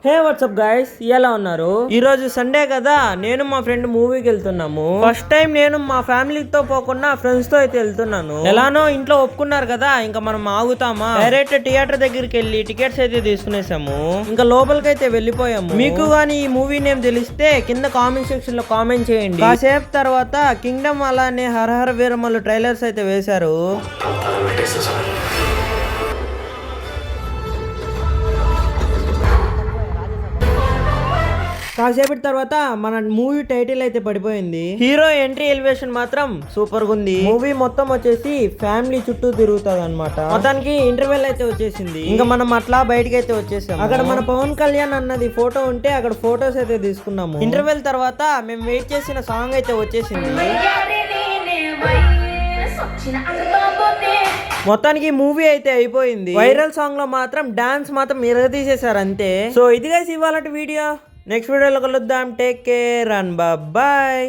హే WhatsApp guys, ఎలా ఉన్నారు? ఈ రోజు సండే కదా, నేను మా ఫ్రెండ్ మూవీకి వెళ్తున్నాము. ఫస్ట్ టైం నేను మా ఫ్యామిలీతో పోకుండా ఫ్రెండ్స్ తో అయితే వెళ్తున్నాను. ఎలానో ఇంట్లో ఒప్పుకున్నారు కదా, ఇంకా మనం ఆగుతామా? డైరెక్ట్ థియేటర్ దగ్గరికి వెళ్ళి టికెట్స్ అయితే తీసుకునేసాము. ఇంకా లోపలికి అయితే వెళ్ళిపోయాము. మీకు గానీ ఈ మూవీ నేమ్ తెలిస్తే కింద కామెంట్ సెక్షన్ లో కామెంట్ చేయండి. కాసేపు తర్వాత కింగ్డమ్ అలానే హరహర వీరమల్లు ట్రైలర్స్ అయితే వేశారు. కాసేపటి తర్వాత మన మూవీ టైటిల్ అయితే పడిపోయింది. హీరో ఎంట్రీ ఎలివేషన్ మాత్రం సూపర్ గా ఉంది. మూవీ మొత్తం వచ్చేసి ఫ్యామిలీ చుట్టూ తిరుగుతుంది అనమాట. మొత్తానికి ఇంటర్వెల్ అయితే వచ్చేసింది. ఇంకా మనం అట్లా బయటకి అయితే వచ్చేసాం. అక్కడ మన పవన్ కళ్యాణ్ అన్నది ఫోటో ఉంటే అక్కడ ఫొటోస్ అయితే తీసుకున్నాము. ఇంటర్వెల్ తర్వాత మేము వెయిట్ చేసిన సాంగ్ అయితే వచ్చేసింది. మొత్తానికి మూవీ అయితే అయిపోయింది. వైరల్ సాంగ్ లో మాత్రం డాన్స్ మాత్రం ఇరగదీసేశారు అంతే. సో ఇది గైస్ ఇవాళ వీడియో. నెక్స్ట్ వీడియోలో కలుద్దాం. Take care and bye.